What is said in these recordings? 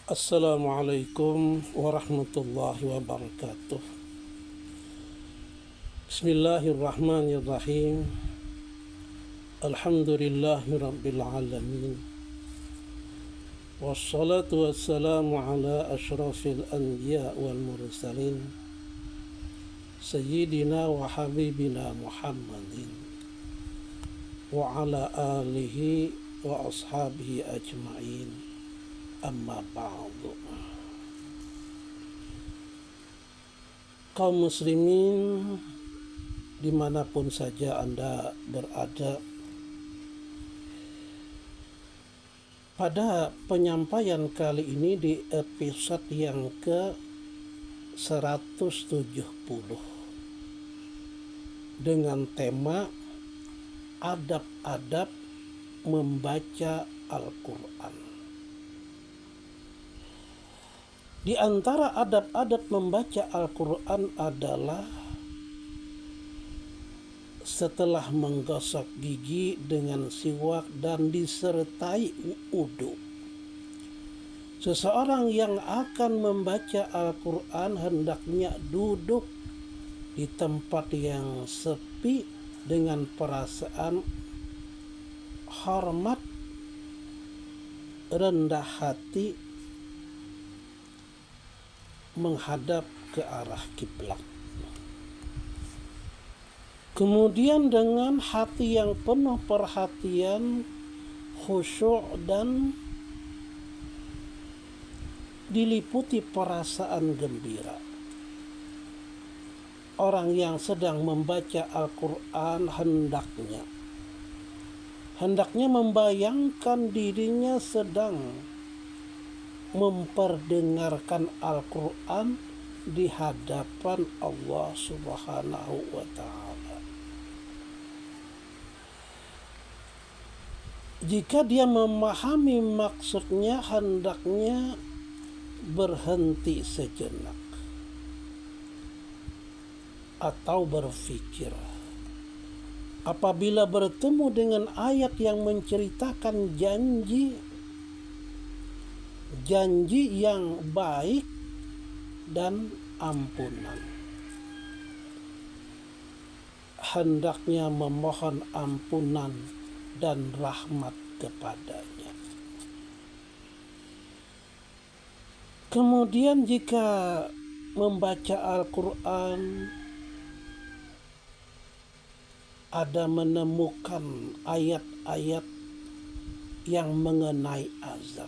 Assalamualaikum warahmatullahi wabarakatuh. Bismillahirrahmanirrahim. Alhamdulillahi rabbil alamin. Wassalatu wassalamu ala ashrafil anbiya wal mursalin Sayyidina wa habibina Muhammadin wa ala alihi wa ashabihi ajma'in. Amma ba'du. Kaum muslimin dimanapun saja Anda berada, pada penyampaian kali ini di episode yang ke-170 dengan tema adab-adab membaca Al-Quran. Di antara adab-adab membaca Al-Quran adalah setelah menggosok gigi dengan siwak dan disertai wudu. Seseorang yang akan membaca Al-Quran hendaknya duduk di tempat yang sepi dengan perasaan hormat, rendah hati, menghadap ke arah kiblat. Kemudian dengan hati yang penuh perhatian, khusyuk dan diliputi perasaan gembira. Orang yang sedang membaca Al-Quran hendaknya membayangkan dirinya sedang memperdengarkan Al-Quran di hadapan Allah Subhanahu wa Ta'ala. Jika dia memahami maksudnya, hendaknya berhenti sejenak atau berfikir. Apabila bertemu dengan ayat yang menceritakan janji yang baik dan ampunan, hendaknya memohon ampunan dan rahmat kepadanya. Kemudian jika membaca Al-Quran ada menemukan ayat-ayat yang mengenai azab,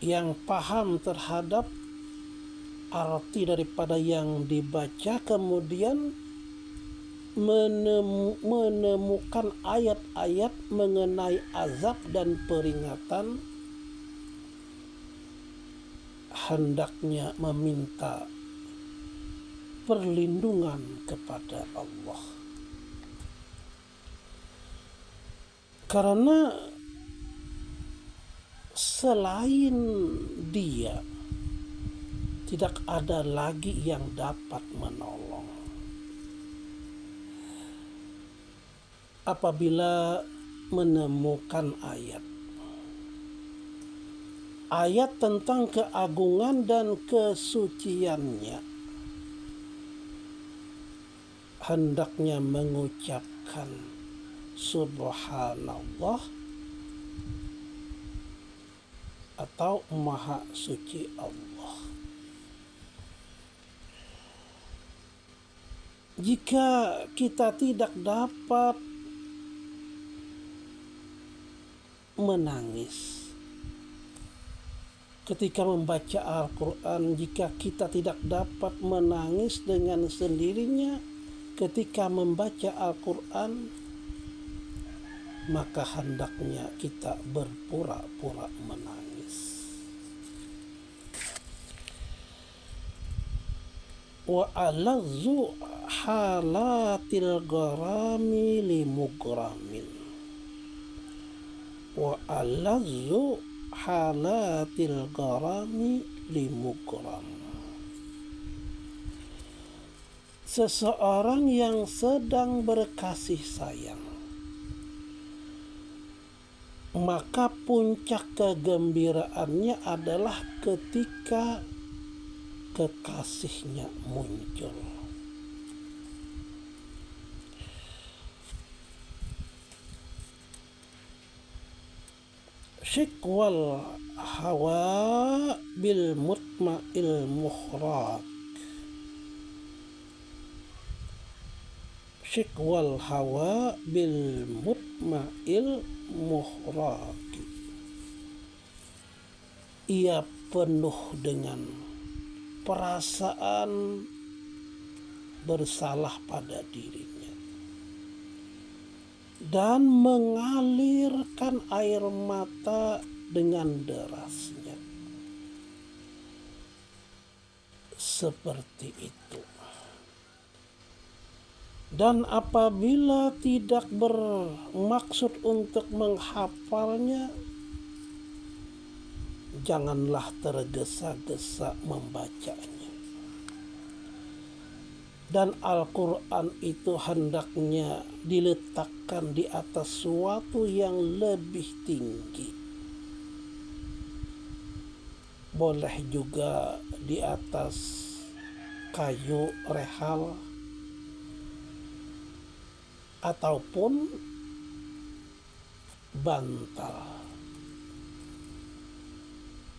yang paham terhadap arti daripada yang dibaca, kemudian menemukan ayat-ayat mengenai azab dan peringatan, hendaknya meminta perlindungan kepada Allah. Karena selain Dia tidak ada lagi yang dapat menolong. Apabila menemukan ayat tentang keagungan dan kesuciannya, hendaknya mengucapkan Subhanallah atau Maha Suci Allah. Jika kita tidak dapat menangis ketika membaca Al-Quran, jika kita tidak dapat menangis dengan sendirinya ketika membaca Al-Quran, maka hendaknya kita berpura-pura menangis. Wa alazzu halatil gharami limugramin. Wa alazzu halatil gharami limugram. Seseorang yang sedang berkasih sayang maka puncak kegembiraannya adalah ketika kekasihnya muncul. Syikwal hawa bil mutma'il muhraq. Syikwal hawa bil mutma'il muhraq. Ia penuh dengan perasaan bersalah pada dirinya dan mengalirkan air mata dengan derasnya. Seperti itu. Dan apabila tidak bermaksud untuk menghafalnya, janganlah tergesa-gesa membacanya. Dan Al-Quran itu hendaknya diletakkan di atas suatu yang lebih tinggi. Boleh juga di atas kayu rehal ataupun bantal.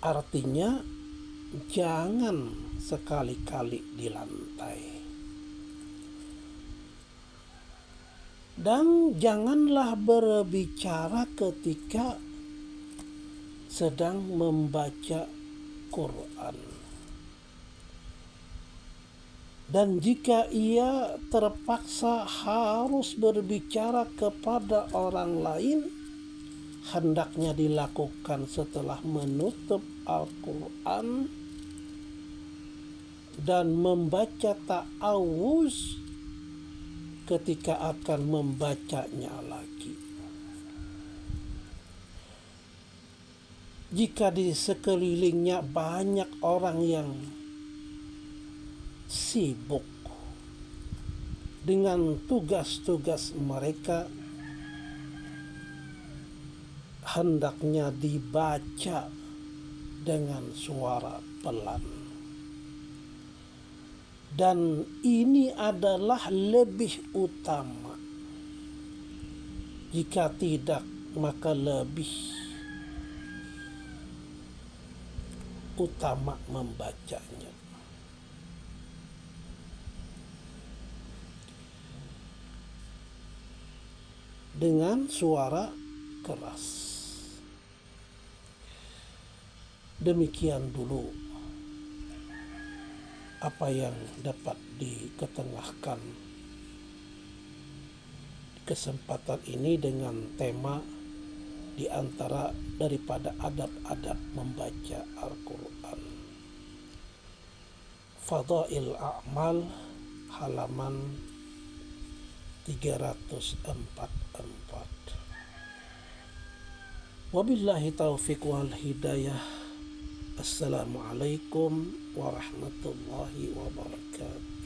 Artinya jangan sekali-kali di lantai. Dan janganlah berbicara ketika sedang membaca Quran. Dan jika ia terpaksa harus berbicara kepada orang lain, hendaknya dilakukan setelah menutup Al-Quran dan membaca ta'awuz ketika akan membacanya lagi. Jika di sekelilingnya banyak orang yang sibuk dengan tugas-tugas mereka, hendaknya dibaca dengan suara pelan. Dan ini adalah lebih utama. Jika tidak, maka lebih utama membacanya. Dengan suara keras. Demikian dulu apa yang dapat diketengahkan kesempatan ini dengan tema di antara daripada adab-adab membaca Al-Quran. Fadail A'mal halaman 344. Wabillahi taufiq wal hidayah. Assalamualaikum warahmatullahi wabarakatuh.